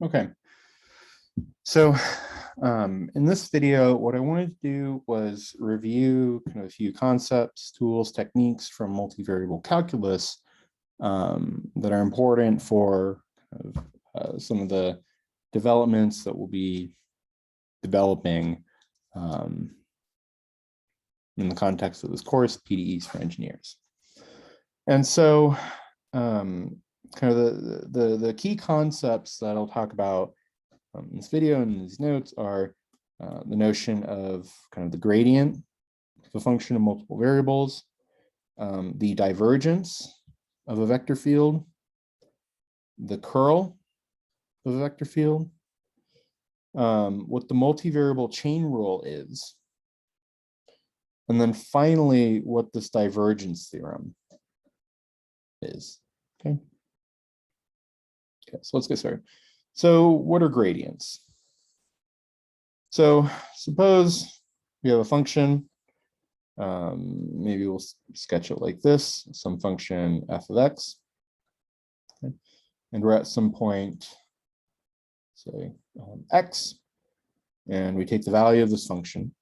Okay, so in this video, what I wanted to do was review kind of a few concepts, tools, techniques from multivariable calculus that are important for kind of, some of the developments that we'll be developing in the context of this course, PDEs for engineers. And so kind of the key concepts that I'll talk about in this video and in these notes are the notion of kind of the gradient of a function of multiple variables, the divergence of a vector field, the curl of a vector field, what the multivariable chain rule is, and then finally what this divergence theorem is. Okay. Okay, so let's get started. So what are gradients? So suppose we have a function, maybe we'll sketch it like this, some function f of x, okay? And we're at some point, say x, and we take the value of this function,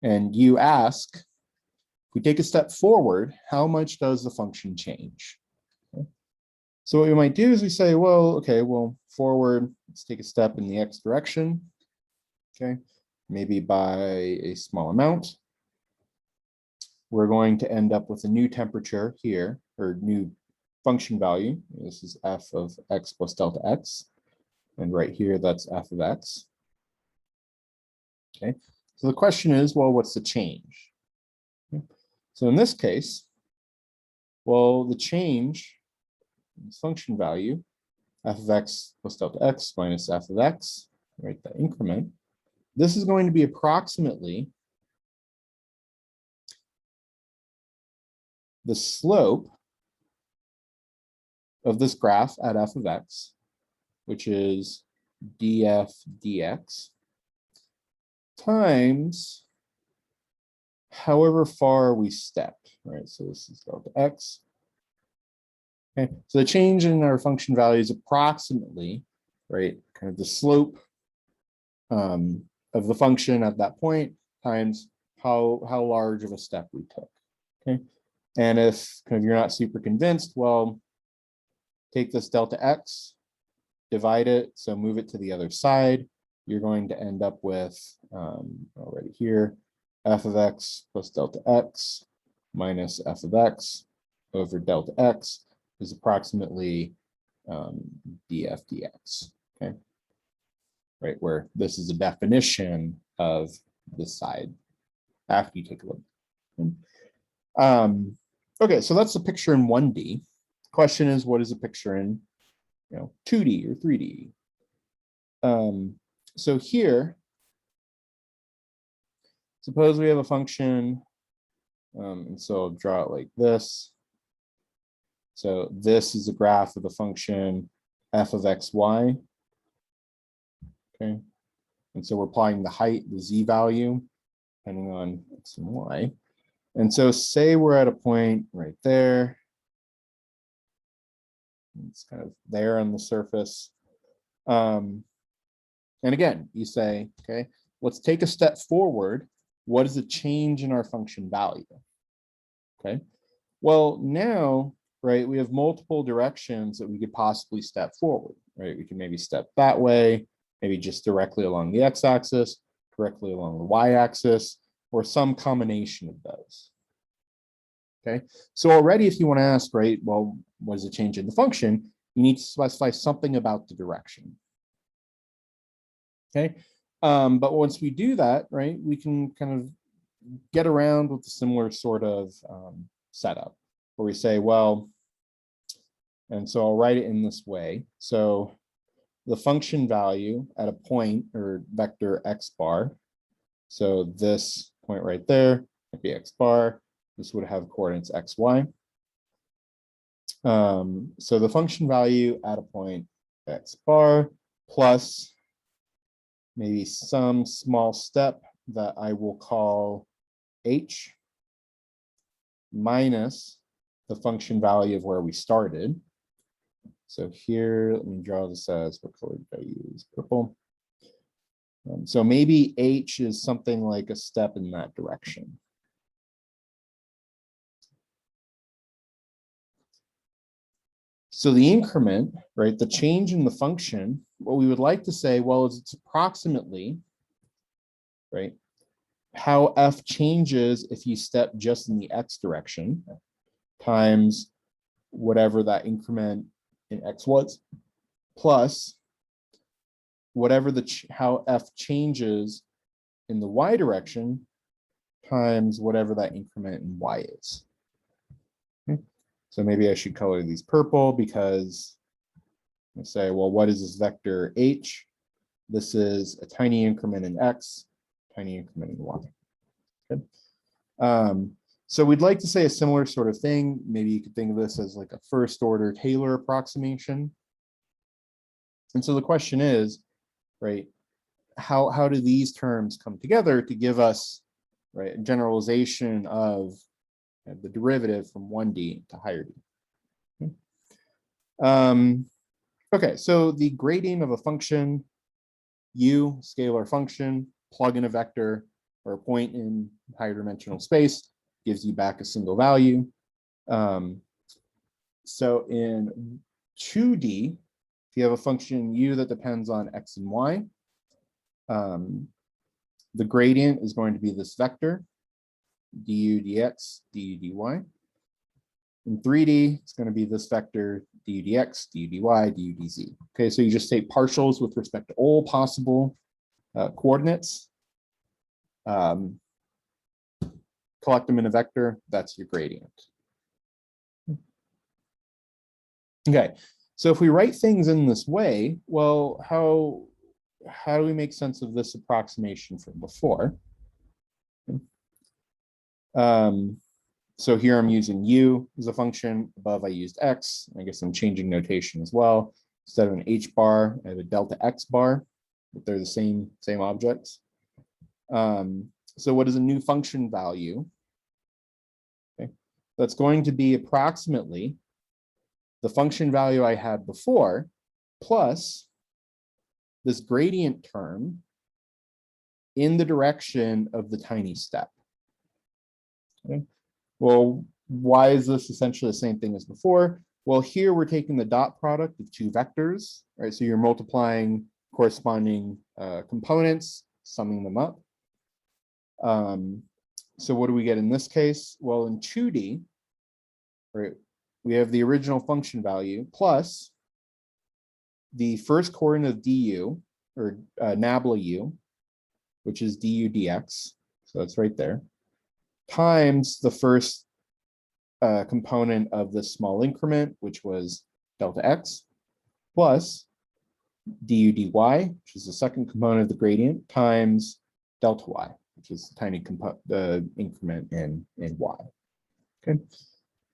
and you ask, if we take a step forward, how much does the function change? Okay. So what we might do is we say, well, okay, well, forward, let's take a step in the x direction, okay, maybe by a small amount. We're going to end up with a new temperature here, or new function value. This is f of x plus delta x. And right here, that's f of x. Okay, so the question is, well, what's the change? Okay. So in this case, well, the change in this function value, f of x plus delta x minus f of x, right, that increment, this is going to be approximately the slope of this graph at f of x, which is df dx, times however far we stepped, right? So this is delta x. Okay, so the change in our function value is approximately, right, kind of the slope of the function at that point times how large of a step we took. Okay, and if kind of you're not super convinced, well, take this delta x, divide it, so move it to the other side. You're going to end up with already here, f of x plus delta x minus f of x over delta x is approximately df dx. Okay, right, where this is a definition of the side after you take a look. Okay, so that's the picture in 1D. Question is, what is a picture in 2D or 3D? So here, suppose we have a function, and so I'll draw it like this. So this is a graph of the function f of xy. Okay, and so we're applying the height, the z value, depending on x and y. And so say we're at a point right there. It's kind of there on the surface. And again, you say, okay, let's take a step forward. What is the change in our function value? Okay, well, now, right, we have multiple directions that we could possibly step forward, right? We can maybe step that way, maybe just directly along the x-axis, directly along the y-axis, or some combination of those. Okay, so already if you want to ask, right, well, what is the change in the function? You need to specify something about the direction. Okay, but once we do that, right, we can kind of get around with a similar sort of setup where we say, well, and so I'll write it in this way. So the function value at a point or vector x bar, so this point right there might be x bar. This would have coordinates x, y. So the function value at a point x bar plus maybe some small step that I will call h minus the function value of where we started. So here, let me draw this as, what color did I use? Purple. So maybe H is something like a step in that direction. So the increment, right, the change in the function, what we would like to say, well, is it's approximately, right, how f changes if you step just in the x direction times whatever that increment in x was, plus whatever how f changes in the y direction times whatever that increment in y is. Okay. So maybe I should color these purple because I say, well, what is this vector h? This is a tiny increment in x, tiny increment in y. Okay. So we'd like to say a similar sort of thing. Maybe you could think of this as like a first order Taylor approximation. And so the question is, right, how do these terms come together to give us, right, a generalization of the derivative from 1D to higher D? Okay. Okay, so the gradient of a function, u, scalar function, plug in a vector or a point in higher dimensional space, gives you back a single value. So in 2D, if you have a function u that depends on x and y, the gradient is going to be this vector, du dx, du dy. In 3D, it's going to be this vector, du dx, du dy, du dz. Okay, so you just take partials with respect to all possible coordinates, collect them in a vector, that's your gradient. Okay, so if we write things in this way, well, how do we make sense of this approximation from before? So here I'm using u as a function. Above I used x. I guess I'm changing notation as well. Instead of an h bar, I have a delta x bar, but they're the same objects. So what is a new function value? Okay, that's going to be approximately the function value I had before, plus this gradient term in the direction of the tiny step. Okay. Well, why is this essentially the same thing as before? Well, here we're taking the dot product of two vectors, right? So you're multiplying corresponding components, summing them up. So what do we get in this case? Well, in 2D, right, we have the original function value plus the first coordinate of du, or nabla u, which is du dx. So it's right there, times the first component of this small increment, which was delta x, plus du dy, which is the second component of the gradient, times delta y, which is the tiny increment in y. Okay,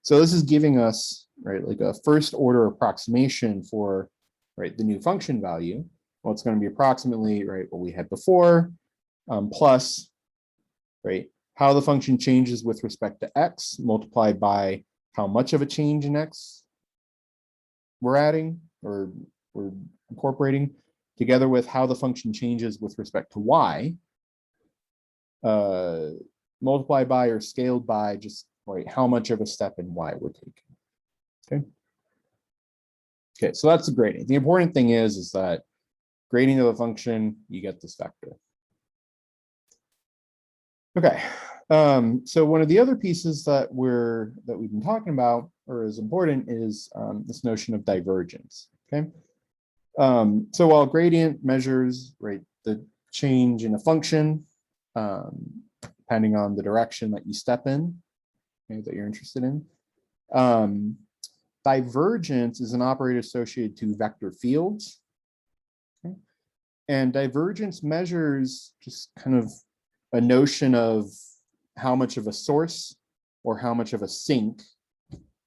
so this is giving us, right, like a first order approximation for, right, the new function value. Well, it's going to be approximately, right, what we had before, plus, right, how the function changes with respect to x multiplied by how much of a change in x we're adding or we're incorporating, together with how the function changes with respect to y, multiplied by or scaled by just, right, how much of a step in y we're taking. Okay. Okay, so that's the gradient. The important thing is that gradient of a function, you get this vector. Okay, so one of the other pieces that we've been talking about, or is important, is this notion of divergence. Okay, so while gradient measures, right, the change in a function, depending on the direction that you step in, okay, that you're interested in, divergence is an operator associated to vector fields. Okay, and divergence measures just kind of a notion of how much of a source or how much of a sink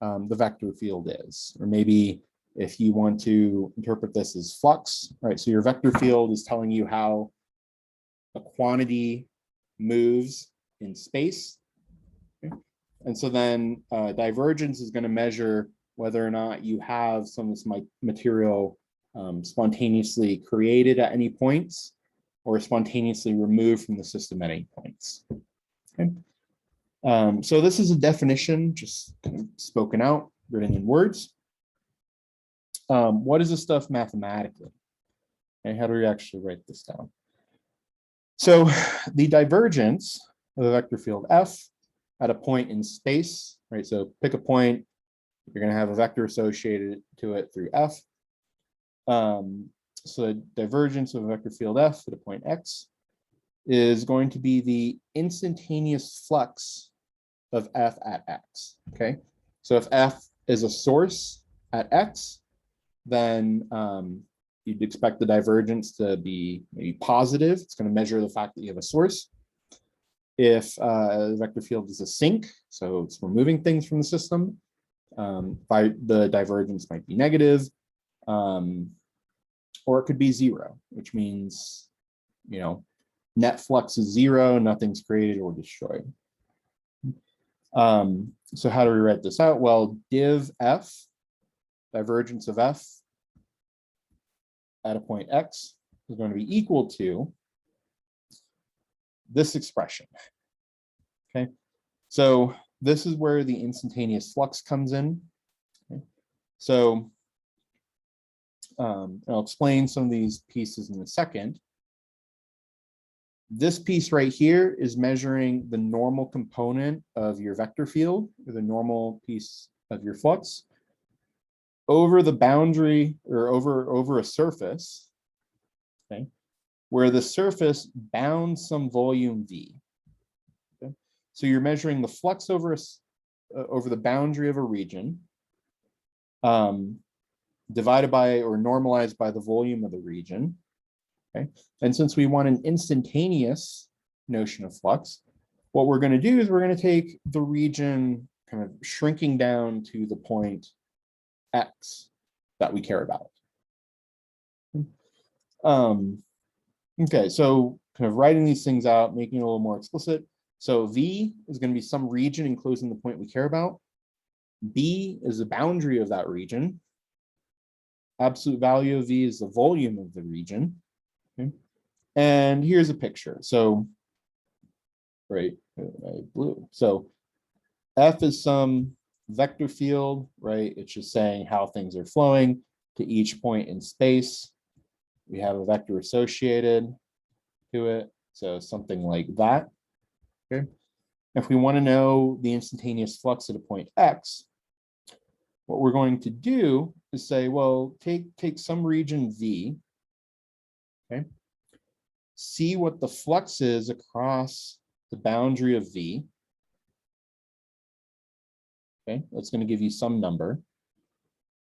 the vector field is. Or maybe if you want to interpret this as flux, right? So your vector field is telling you how a quantity moves in space. Okay? And so then divergence is going to measure whether or not you have some of this material spontaneously created at any points or spontaneously removed from the system at any points. Okay. So this is a definition, just kind of spoken out, written in words. What is this stuff mathematically? Okay, how do we actually write this down? So the divergence of a vector field F at a point in space, right? So pick a point, you're going to have a vector associated to it through F. So the divergence of a vector field F at a point X is going to be the instantaneous flux of F at X, okay? So if F is a source at X, then you'd expect the divergence to be maybe positive. It's going to measure the fact that you have a source. If the vector field is a sink, so it's removing things from the system, the divergence might be negative, or it could be zero, which means, you know, net flux is zero, nothing's created or destroyed. So how do we write this out? Well, div F, divergence of F at a point X is going to be equal to this expression. Okay, so this is where the instantaneous flux comes in. Okay. So I'll explain some of these pieces in a second. This piece right here is measuring the normal component of your vector field, or the normal piece of your flux, over the boundary or over a surface, okay, where the surface bounds some volume V. Okay? So you're measuring the flux over the boundary of a region, divided by or normalized by the volume of the region. Okay, and since we want an instantaneous notion of flux, what we're going to do is we're going to take the region kind of shrinking down to the point X that we care about. Okay, so kind of writing these things out, making it a little more explicit. So V is going to be some region enclosing the point we care about. B is the boundary of that region. Absolute value of V is the volume of the region. Okay. And here's a picture. So, right, blue. So F is some vector field, right? It's just saying how things are flowing to each point in space. We have a vector associated to it. So something like that. Okay. If we want to know the instantaneous flux at a point X, what we're going to do is say, well, take some region V, okay? See what the flux is across the boundary of V. Okay, that's going to give you some number.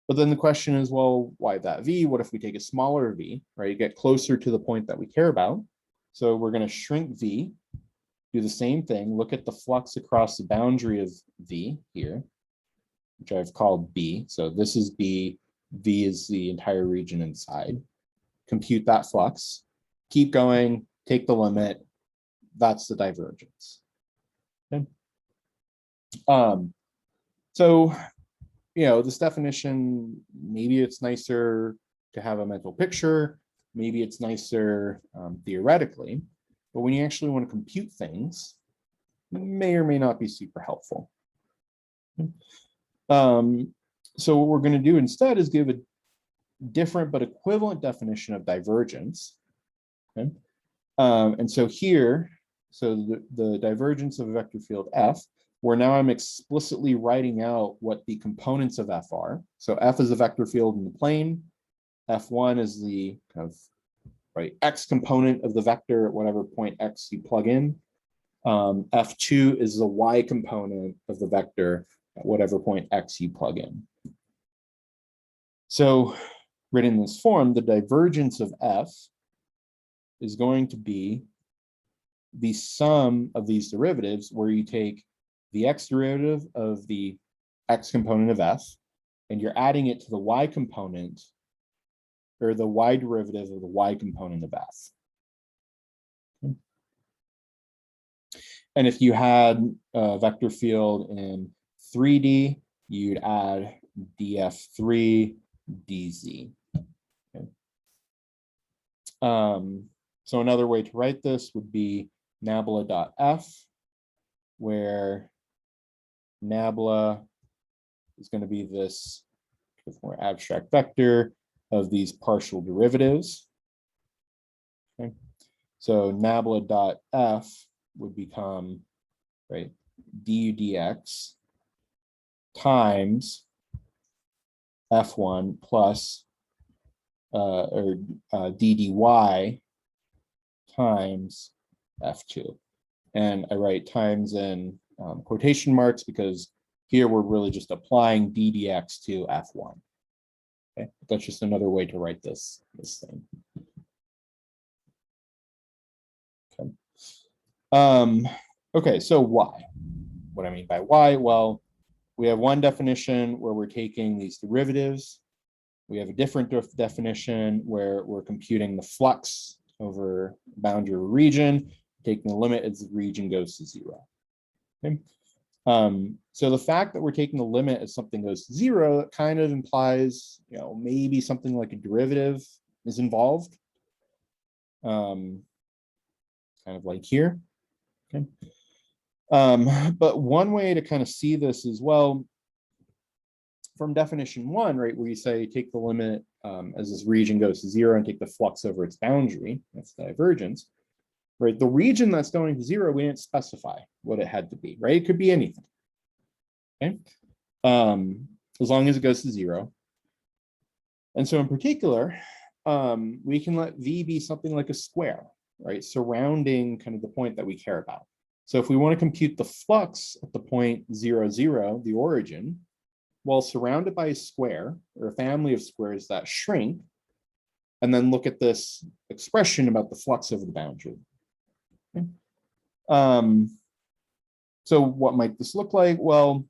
But then the question is, well, why that V? What if we take a smaller V, right? Get closer to the point that we care about. So we're going to shrink V, do the same thing, look at the flux across the boundary of V here, which I've called B. So this is B, V is the entire region inside. Compute that flux, keep going, take the limit. That's the divergence. Okay. So, you know, this definition, maybe it's nicer to have a mental picture, maybe it's nicer theoretically, but when you actually want to compute things, it may or may not be super helpful. So what we're going to do instead is give a different but equivalent definition of divergence. Okay? And so here, so the divergence of a vector field F, where now I'm explicitly writing out what the components of F are. So F is a vector field in the plane. F1 is the kind of right X component of the vector at whatever point X you plug in. F2 is the Y component of the vector at whatever point X you plug in. So written in this form, the divergence of F is going to be the sum of these derivatives, where you take the X derivative of the X component of F, and you're adding it to the Y component, or the Y derivative of the Y component of F. Okay. And if you had a vector field in 3D, you'd add df3 dz. Okay. So another way to write this would be nabla.f, where nabla is going to be this more abstract vector of these partial derivatives. Okay. So nabla.f would become, right, du dx times f1 plus ddy times f2. And I write times in quotation marks because here we're really just applying ddx to f1. Okay, that's just another way to write this thing. Okay. Okay, so why? What I mean by why? Well, we have one definition where we're taking these derivatives. We have a different definition where we're computing the flux over boundary region, taking the limit as the region goes to 0. Okay. So the fact that we're taking the limit as something goes to 0, it kind of implies, maybe something like a derivative is involved. Kind of like here. Okay. But one way to kind of see this as well, from definition 1, right, where you say take the limit as this region goes to 0 and take the flux over its boundary, that's divergence, right? The region that's going to 0, we didn't specify what it had to be, right? It could be anything, okay? As long as it goes to 0. And so in particular, we can let V be something like a square, right? Surrounding kind of the point that we care about. So if we want to compute the flux at the point 0, 0, the origin, well, surrounded by a square or a family of squares that shrink, and then look at this expression about the flux over the boundary. Okay. So what might this look like? Well,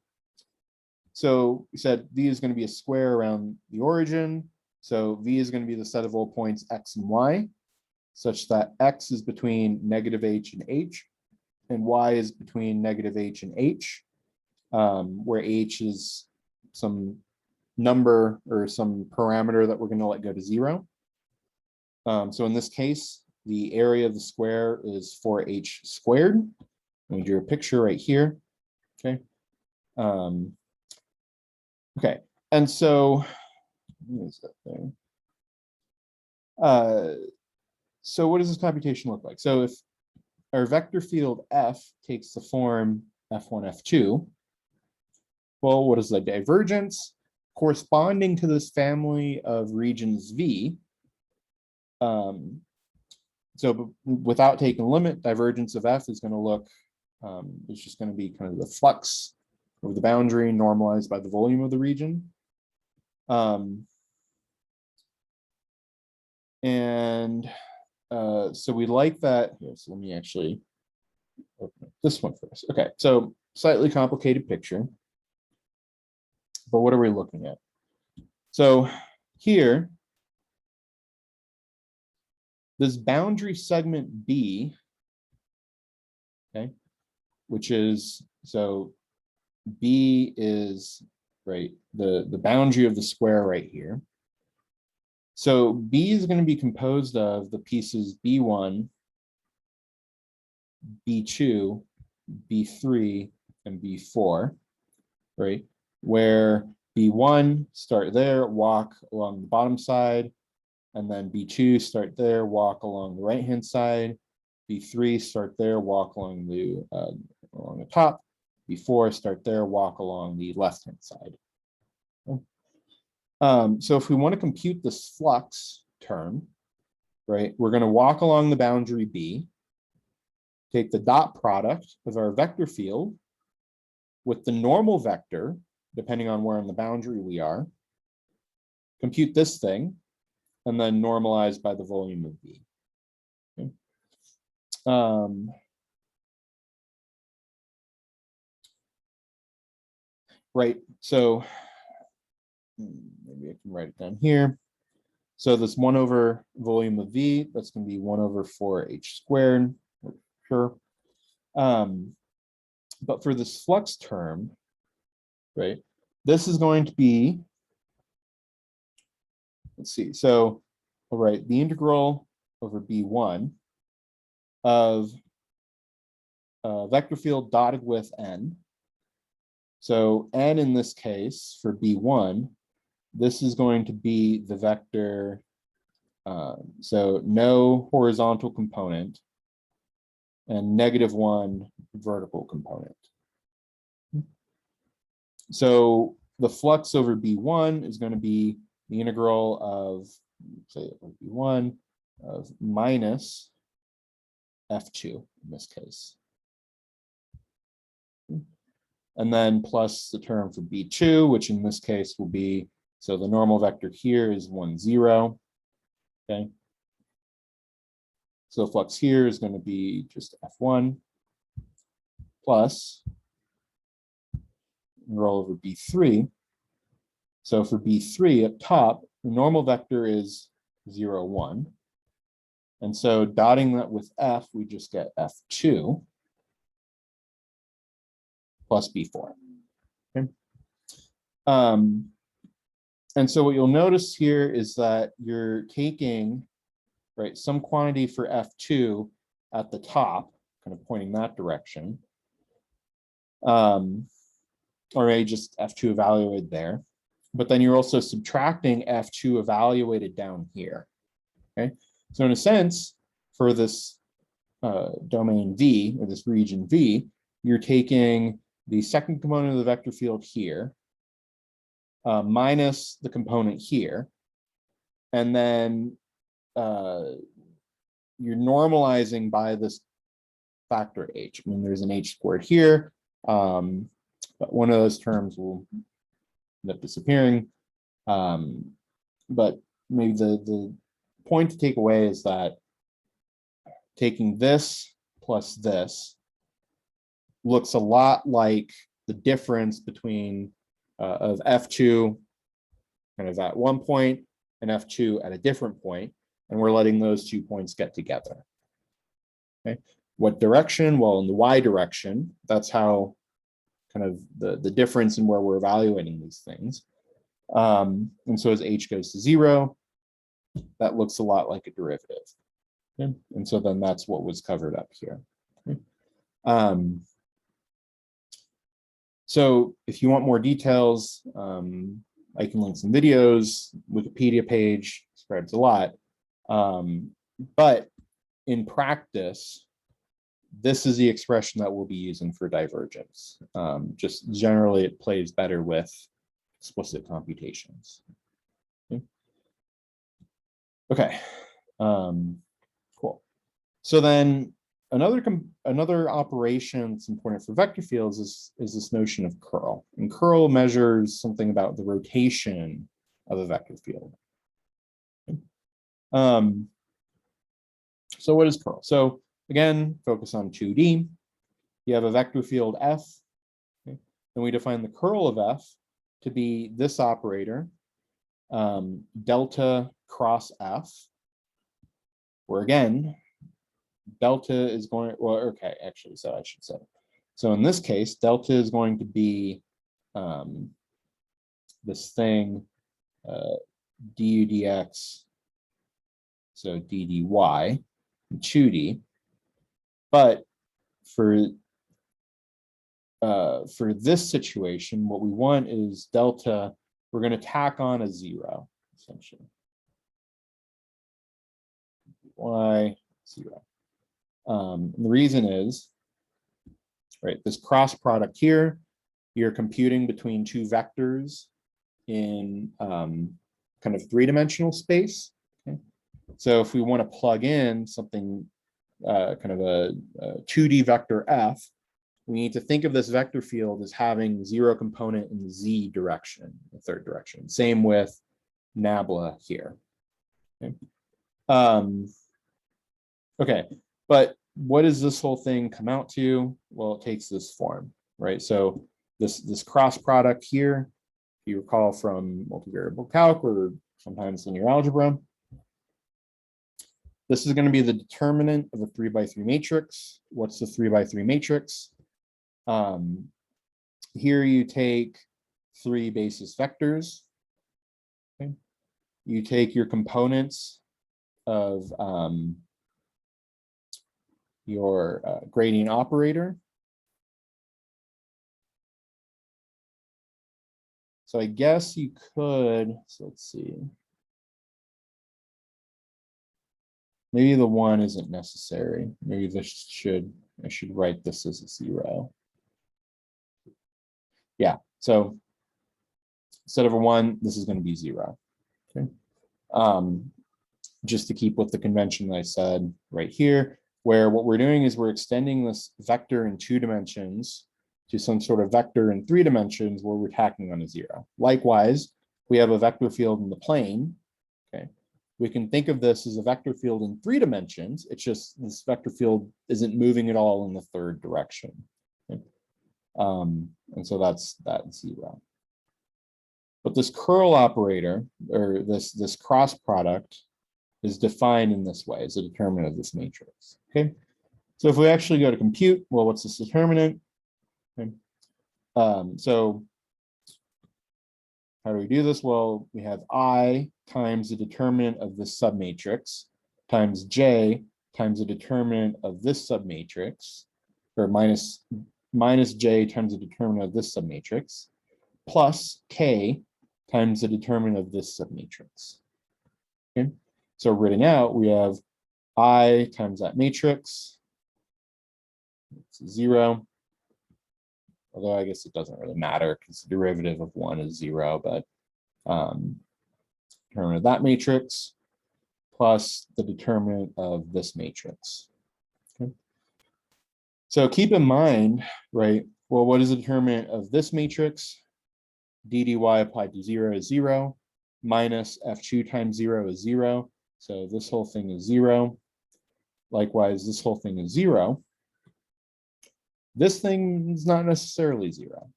so we said V is going to be a square around the origin. So V is going to be the set of all points X and Y, such that X is between negative H and H, and Y is between negative H and H, where H is some number or some parameter that we're going to let go to 0. So in this case, the area of the square is 4h squared. We drew a picture right here. Okay. Okay. And so, what is that thing? So what does this computation look like? So if our vector field F takes the form F1, F2, well, what is the divergence? Corresponding to this family of regions V. So without taking a limit, divergence of F is going to look, it's just going to be kind of the flux over the boundary normalized by the volume of the region. So we like that. Here, so let me actually open up this one first. Okay, so slightly complicated picture. But what are we looking at? So here, this boundary segment B, okay, which is, so B is, right, the boundary of the square right here. So B is going to be composed of the pieces B1, B2, B3, and B4, right? Where B1 start there, walk along the bottom side, and then B2 start there, walk along the right-hand side. B3 start there, walk along the top. B4 start there, walk along the left-hand side. Okay. So if we want to compute this flux term, right, we're going to walk along the boundary B, take the dot product of our vector field with the normal vector, depending on where on the boundary we are, compute this thing, and then normalize by the volume of B. Okay. Right, so maybe I can write it down here. So this 1 over volume of V, that's going to be 1 over 4h squared, sure. But for this flux term, right, this is going to be, let's see, so, all right, the integral over B1 of vector field dotted with n. So n in this case for B1, this is going to be the vector, so no horizontal component and -1 vertical component. So the flux over B1 is going to be the integral of, say, B1 of minus F2 in this case. And then plus the term for B2, which in this case will be, so the normal vector here is 1, 0. Okay. So flux here is going to be just F1 plus integral over B3. So for B3 at top, the normal vector is 0, 1. And so dotting that with F, we just get F2 plus B4. Okay. And so what you'll notice here is that you're taking, right, some quantity for F2 at the top, kind of pointing that direction, or just F2 evaluated there. But then you're also subtracting F2 evaluated down here. Okay, so in a sense, for this domain V, or this region V, you're taking the second component of the vector field here, minus the component here, and then you're normalizing by this factor h. I mean, there's an h squared here, but one of those terms will end up disappearing. But maybe the point to take away is that taking this plus this looks a lot like the difference between of F2 kind of at one point and F2 at a different point, and we're letting those 2 points get together. Okay, what direction? Well, in the y direction, that's how kind of the difference in where we're evaluating these things. And so as h goes to 0, that looks a lot like a derivative. Okay? And so then that's what was covered up here. Okay? So if you want more details, I can link some videos, Wikipedia page, describes a lot. But in practice, this is the expression that we'll be using for divergence. Just generally, it plays better with explicit computations. Okay, cool. So then another operation that's important for vector fields is this notion of curl. And curl measures something about the rotation of a vector field. So what is curl? So again, focus on 2D. You have a vector field F. Okay? Then we define the curl of F to be this operator, delta cross F, where again, delta is going, well, okay, actually, so I should say. So in this case, delta is going to be this thing, du dx, so d dy, 2D. But for this situation, what we want is delta, we're going to tack on a 0, essentially. Y, 0. The reason is, right, this cross product here, you're computing between 2 vectors in kind of 3-dimensional space. Okay? So if we want to plug in something, kind of a 2D vector F, we need to think of this vector field as having 0 component in the z direction, the third direction. Same with nabla here. Okay. Okay, but what does this whole thing come out to? Well, it takes this form, right? So this cross product here, if you recall from multivariable calc or sometimes linear algebra, this is going to be the determinant of a 3x3 matrix. What's the 3x3 matrix? Here you take three basis vectors. Okay. You take your components of your gradient operator. So I guess you could, so let's see. Maybe the 1 isn't necessary. Maybe I should write this as a 0. Yeah, so instead of a 1, this is going to be 0. Okay. Just to keep with the convention that I said right here, where what we're doing is we're extending this vector in 2 dimensions to some sort of vector in 3 dimensions where we're tacking on a 0. Likewise, we have a vector field in the plane. Okay. We can think of this as a vector field in 3 dimensions. It's just this vector field isn't moving at all in the 3rd direction. Okay. And so that's that 0. But this curl operator, or this cross product, is defined in this way as a determinant of this matrix. Okay. So if we actually go to compute, well, what's this determinant? Okay. So how do we do this? Well, we have I times the determinant of this submatrix times J times the determinant of this submatrix, or minus J times the determinant of this submatrix, plus K times the determinant of this submatrix. Okay. So written out, we have I times that matrix. It's 0. Although I guess it doesn't really matter because the derivative of 1 is 0, but determinant of that matrix plus the determinant of this matrix. Okay. So keep in mind, right, well, what is the determinant of this matrix? d dy applied to 0 is 0, minus f2 times 0 is 0. So this whole thing is 0. Likewise, this whole thing is 0. This thing is not necessarily 0.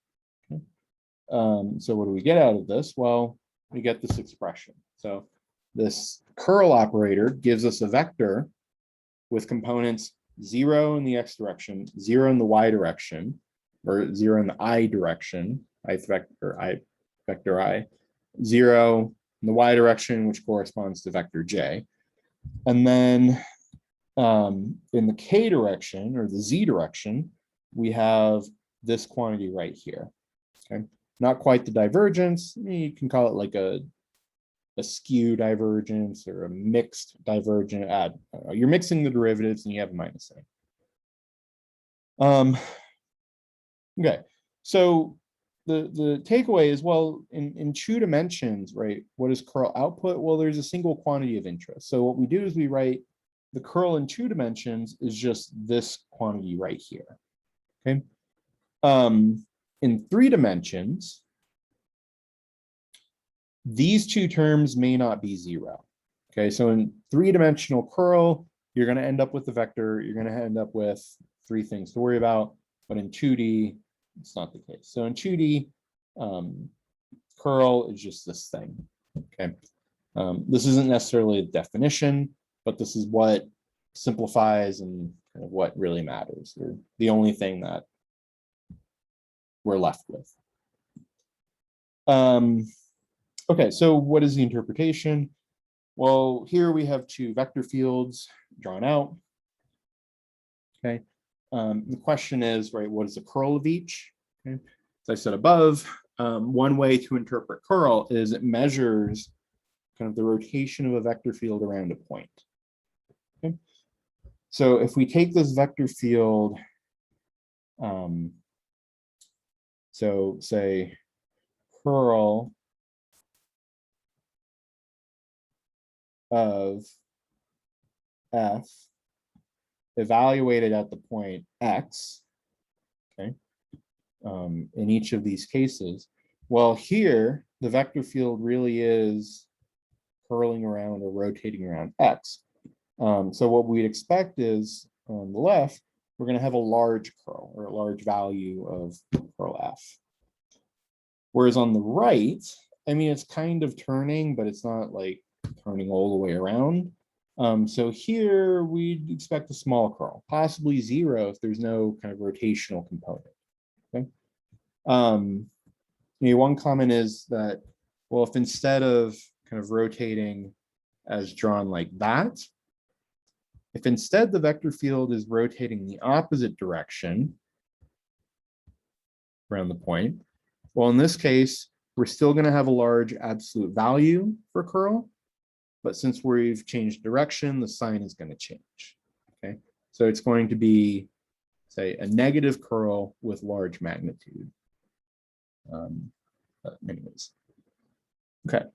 Okay. So what do we get out of this? Well, we get this expression. So this curl operator gives us a vector with components 0 in the x direction, 0 in the y direction, or 0 in the I direction, ith vector I, 0 in the y direction, which corresponds to vector j. And then in the k direction, or the z direction, we have this quantity right here. Okay, not quite the divergence. You can call it like a skew divergence or a mixed divergence. You're mixing the derivatives and you have a minus sign. Okay, so the takeaway is, well, in 2 dimensions, right, what is curl output? Well, there's a single quantity of interest. So what we do is we write the curl in 2 dimensions is just this quantity right here. Okay. In 3 dimensions, these 2 terms may not be 0. Okay, so in 3-dimensional curl, you're going to end up with the vector. You're going to end up with 3 things to worry about. But in 2D, it's not the case. So in 2D, curl is just this thing. Okay, this isn't necessarily a definition, but this is what simplifies and kind of what really matters. They're the only thing that we're left with. Okay, so what is the interpretation? Well, here we have 2 vector fields drawn out. Okay, the question is, right, what is the curl of each? Okay, as I said above, one way to interpret curl is it measures kind of the rotation of a vector field around a point. Okay, so if we take this vector field, so say curl of f evaluated at the point x, okay, in each of these cases, well, here the vector field really is curling around or rotating around x. So what we'd expect is on the left, we're going to have a large curl or a large value of curl f. Whereas on the right, I mean, it's kind of turning, but it's not like turning all the way around. So here we'd expect a small curl, possibly 0 if there's no kind of rotational component. Okay. maybe one comment is that, well, if instead of kind of rotating as drawn like that, if instead the vector field is rotating the opposite direction around the point, well, in this case, we're still going to have a large absolute value for curl, but since we've changed direction, the sign is going to change. Okay, so it's going to be, say, a negative curl with large magnitude. Anyways, okay.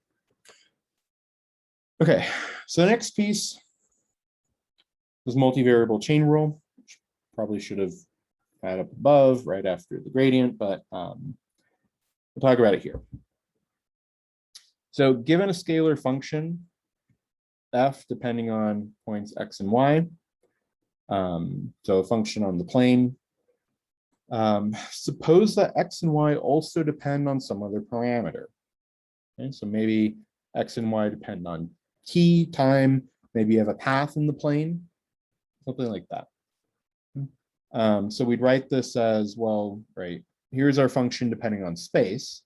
Okay, so the next piece is multivariable chain rule, which probably should have had up above right after the gradient, but we'll talk about it here. So given a scalar function, f depending on points x and y, so a function on the plane, suppose that x and y also depend on some other parameter. Okay, so maybe x and y depend on t, time, maybe you have a path in the plane, something like that. So we'd write this as, well, right, here's our function depending on space,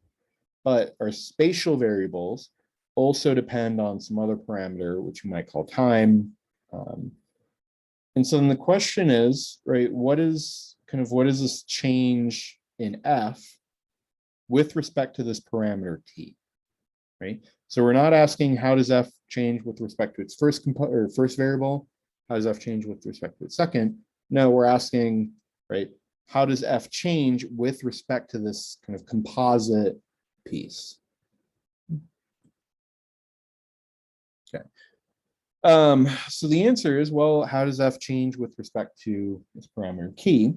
but our spatial variables also depend on some other parameter, which we might call time. And so then the question is, right, what is this change in f with respect to this parameter t, right? So we're not asking how does f change with respect to its first variable, how does f change with respect to its second? No, we're asking, right, how does f change with respect to this kind of composite piece? Okay. So the answer is, well, how does f change with respect to this parameter t?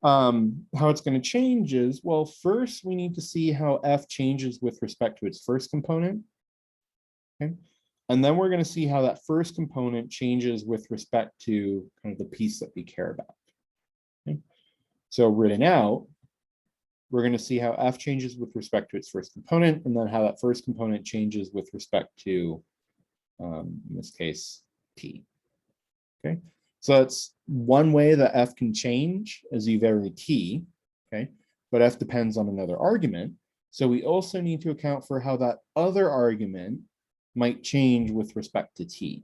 How it's going to change is, well, first we need to see how f changes with respect to its first component. Okay. And then we're going to see how that first component changes with respect to kind of the piece that we care about. Okay. So written out, we're going to see how f changes with respect to its first component, and then how that first component changes with respect to, in this case, t. Okay. So that's one way that f can change as you vary t, okay? But f depends on another argument. So we also need to account for how that other argument might change with respect to t,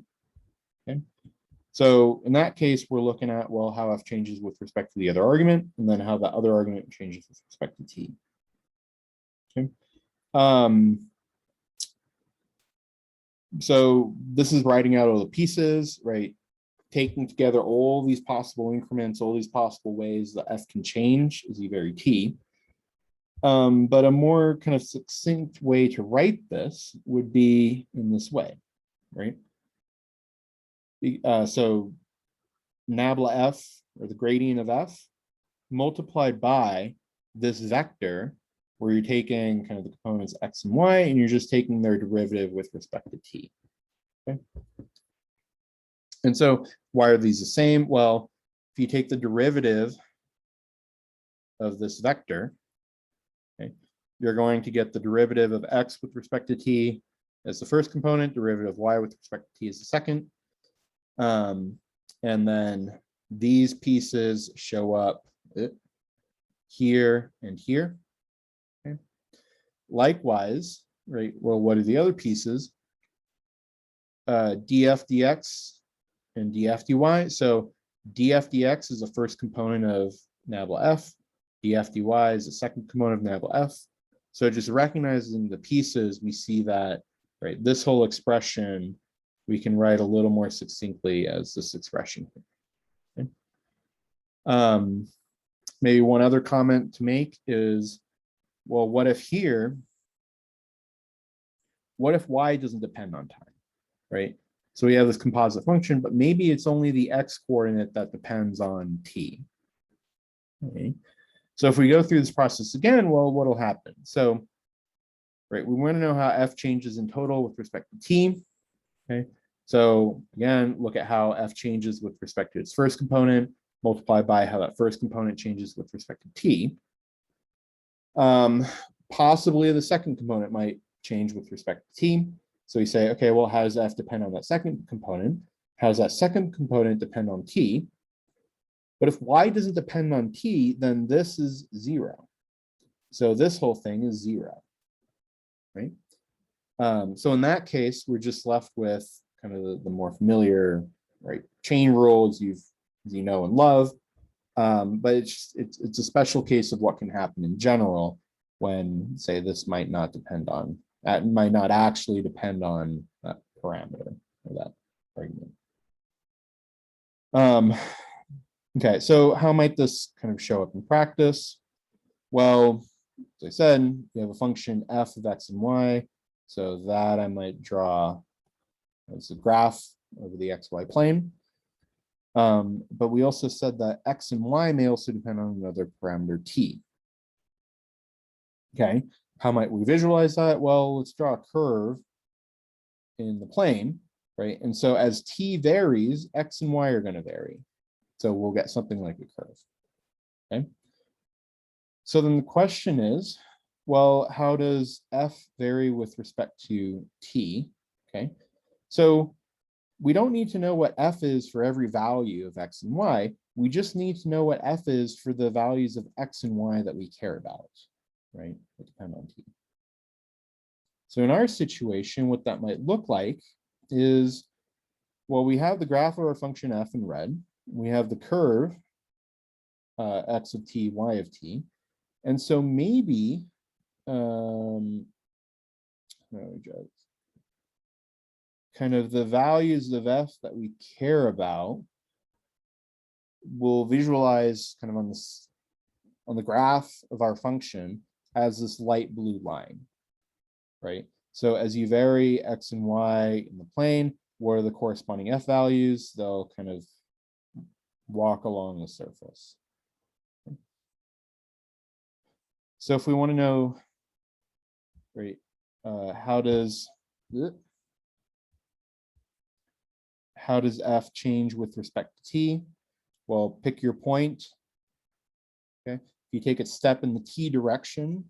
okay? So in that case, we're looking at, well, how f changes with respect to the other argument, and then how that other argument changes with respect to t, okay? So this is writing out all the pieces, right? Taking together all these possible increments, all these possible ways that f can change as you vary t. But a more kind of succinct way to write this would be in this way, right? So nabla f, or the gradient of f, multiplied by this vector, where you're taking kind of the components x and y, and you're just taking their derivative with respect to t. Okay. And so why are these the same? Well, if you take the derivative of this vector, okay, you're going to get the derivative of x with respect to t as the first component, derivative of y with respect to t as the second. And then these pieces show up here and here. Okay. Likewise, right, well, what are the other pieces? df dx and df dy. So df dx is the first component of nabla f. df dy is the second component of nabla f. So just recognizing the pieces, we see that, right, this whole expression we can write a little more succinctly as this expression. Okay. Maybe one other comment to make is, well, what if y doesn't depend on time, right? So we have this composite function, but maybe it's only the x coordinate that depends on t. Okay. So if we go through this process again, well, what will happen? So, right, we want to know how f changes in total with respect to t. Okay. So again, look at how f changes with respect to its first component, multiply by how that first component changes with respect to t. Possibly the second component might change with respect to t. So we say, okay, well, how does f depend on that second component? How does that second component depend on t? But if y doesn't depend on t, then this is 0. So this whole thing is 0, right? So in that case, we're just left with kind of the more familiar, right, chain rule as you know and love. But it's a special case of what can happen in general when, say, this might not actually depend on that parameter or that argument. Okay, so how might this kind of show up in practice? Well, as I said, you have a function f of x and y, so that I might draw as a graph over the xy plane. But we also said that x and y may also depend on another parameter t. Okay, how might we visualize that? Well, let's draw a curve in the plane, right? And so as t varies, x and y are going to vary. So we'll get something like a curve. Okay. So then the question is, well, how does f vary with respect to t? Okay. So we don't need to know what f is for every value of x and y. We just need to know what f is for the values of x and y that we care about, right? That depend on t. So in our situation, what that might look like is, well, we have the graph of our function f in red. We have the curve x of t, y of t. And so maybe, kind of the values of f that we care about will visualize kind of on the graph of our function as this light blue line, right? So as you vary x and y in the plane, what are the corresponding f values? They'll kind of walk along the surface. So if we want to know, right, how does f change with respect to t? Well, pick your point. Okay, if you take a step in the t direction,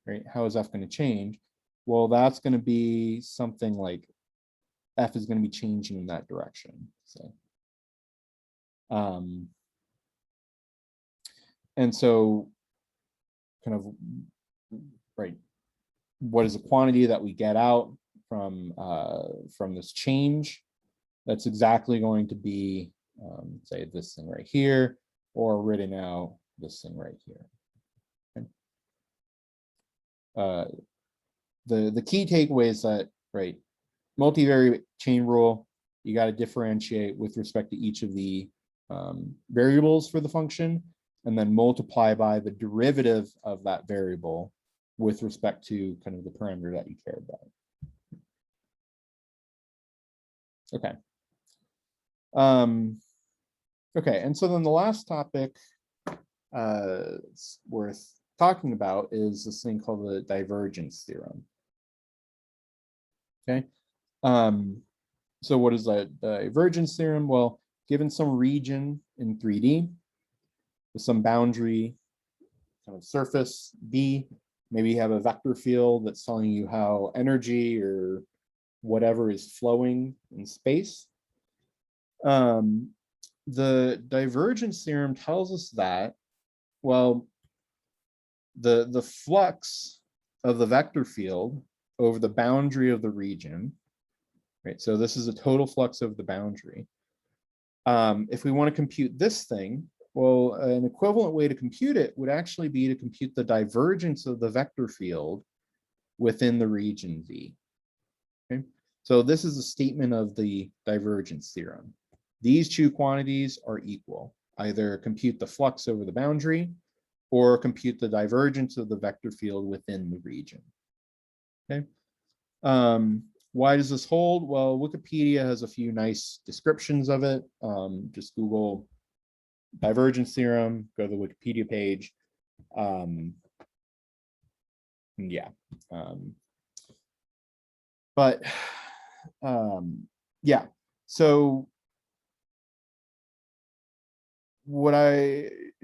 right, how is f going to change? Well, that's going to be something like f is going to be changing in that direction. So, and so, kind of, right, what is a quantity that we get out from this change? That's exactly going to be, say, this thing right here, or written out this thing right here. Okay. The key takeaway is that, right, multivariate chain rule, you got to differentiate with respect to each of the variables for the function, and then multiply by the derivative of that variable with respect to kind of the parameter that you care about. Okay. Okay, and so then the last topic it's worth talking about is this thing called the divergence theorem. Okay. So what is the divergence theorem? Well, given some region in 3D with some boundary kind of surface B, maybe you have a vector field that's telling you how energy or whatever is flowing in space. The divergence theorem tells us that, well, the flux of the vector field over the boundary of the region, right? So this is a total flux of the boundary. If we want to compute this thing, well, an equivalent way to compute it would actually be to compute the divergence of the vector field within the region V. Okay, so this is a statement of the divergence theorem. These two quantities are equal. Either compute the flux over the boundary or compute the divergence of the vector field within the region. Okay. Why does this hold? Well, Wikipedia has a few nice descriptions of it. Just Google divergence theorem, go to the Wikipedia page. Yeah. Yeah. So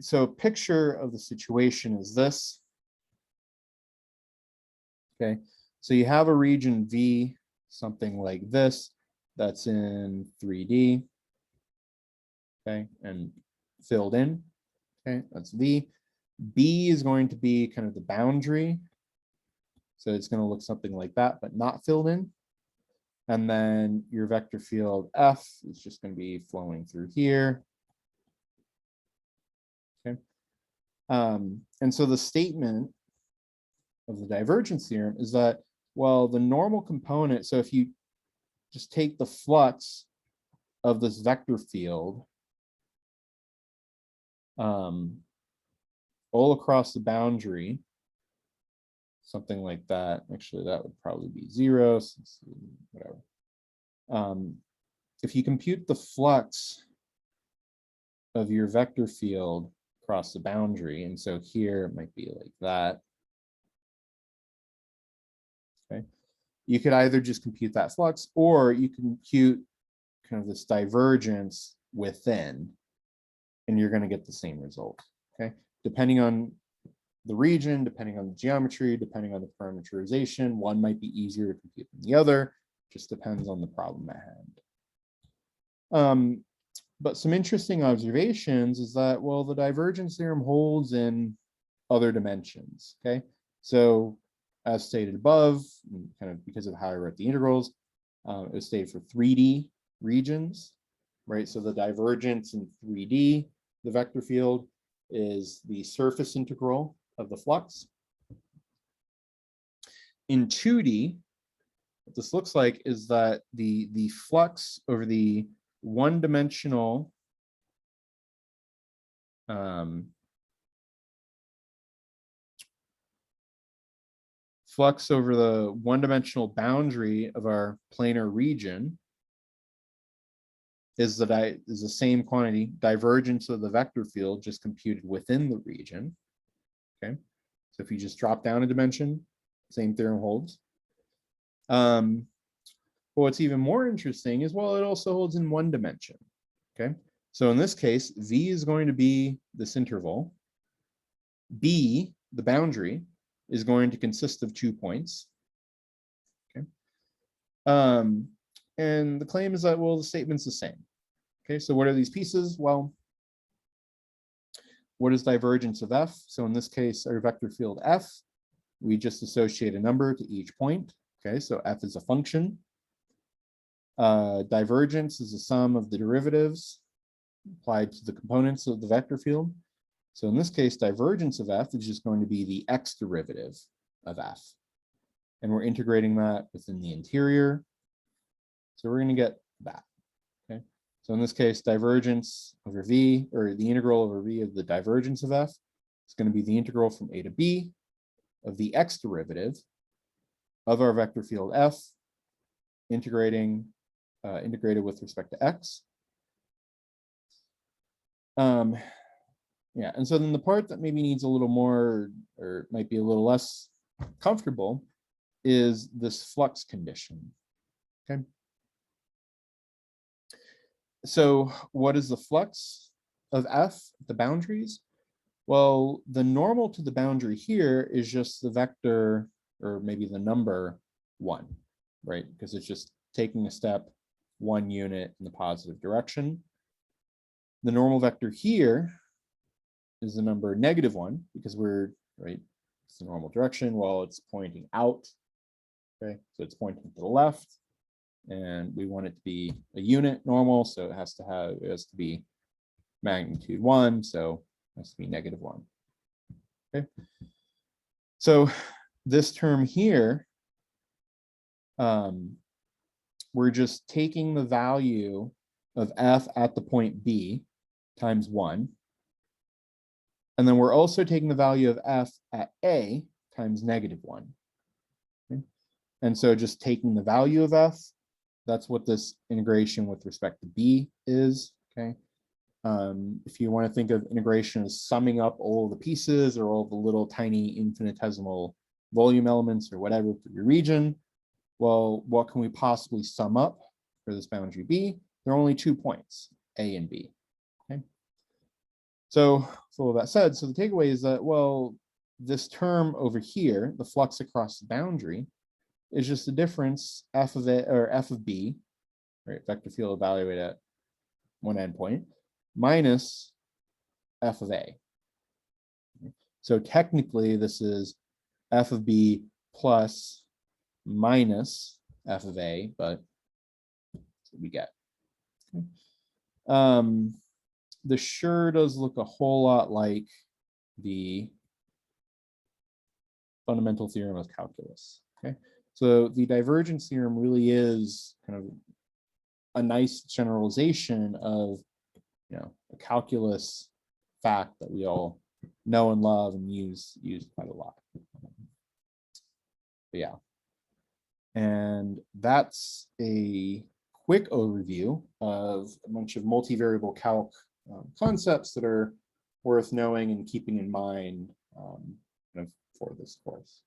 so a picture of the situation is this. Okay. So you have a region V, something like this, that's in 3D. Okay, and filled in. Okay, that's V. B is going to be kind of the boundary. So it's going to look something like that, but not filled in. And then your vector field F is just going to be flowing through here. Okay. And so the statement of the divergence theorem is that, well, the normal component, so if you just take the flux of this vector field all across the boundary, something like that. Actually, that would probably be 0, whatever. If you compute the flux of your vector field across the boundary, and so here it might be like that. Okay, you could either just compute that flux, or you can compute kind of this divergence within, and you're going to get the same result. Okay, depending on the region, depending on the geometry, depending on the parameterization, one might be easier to compute than the other. Just depends on the problem at hand. But some interesting observations is that, well, the divergence theorem holds in other dimensions. Okay, so as stated above, kind of because of how I wrote the integrals, it was stated for 3D regions, right? So the divergence in 3D, the vector field, is the surface integral of the flux. In 2D, what this looks like is that the flux over the one-dimensional flux over the one-dimensional boundary of our planar region is the same quantity, divergence of the vector field, just computed within the region. Okay, so if you just drop down a dimension, same theorem holds. But what's even more interesting is, well, it also holds in one dimension. Okay, so in this case, V is going to be this interval. B, the boundary, is going to consist of 2 points. Okay, and the claim is that, well, the statement's the same. Okay, so what are these pieces? Well, what is divergence of F? So in this case, our vector field F, we just associate a number to each point. Okay, so F is a function. Divergence is the sum of the derivatives applied to the components of the vector field. So in this case, divergence of F is just going to be the x derivative of F. And we're integrating that within the interior. So we're going to get that. Okay. So in this case, divergence over V, or the integral over V of the divergence of F, is going to be the integral from A to B of the x derivative of our vector field F, integrated with respect to x. Yeah, and so then the part that maybe needs a little more, or might be a little less comfortable, is this flux condition. Okay. So what is the flux of F at the boundaries? Well, the normal to the boundary here is just the vector, or maybe the number 1, right? Because it's just taking a step 1 unit in the positive direction. The normal vector here is the number -1, because we're, right, it's the normal direction while it's pointing out. Okay, so it's pointing to the left, and we want it to be a unit normal, so it has to be magnitude 1, so it has to be -1. Okay, so this term here, we're just taking the value of F at the point B times 1. And then we're also taking the value of F at A times -1. Okay? And so just taking the value of F, that's what this integration with respect to B is. Okay. If you want to think of integration as summing up all the pieces or all the little tiny infinitesimal volume elements or whatever for your region, well, what can we possibly sum up for this boundary B? There are only 2 points, A and B. Okay. So all that said, so the takeaway is that, well, this term over here, the flux across the boundary, is just the difference F of A or F of B, right? Vector field evaluated at one endpoint, minus F of A. So technically, this is f of b plus minus f of a, but that's what we get. Okay. The sure does look a whole lot like the fundamental theorem of calculus. Okay, so the divergence theorem really is kind of a nice generalization of, you know, a calculus fact that we all know and love and use quite a lot. But yeah, and that's a quick overview of a bunch of multivariable calc concepts that are worth knowing and keeping in mind kind of for this course.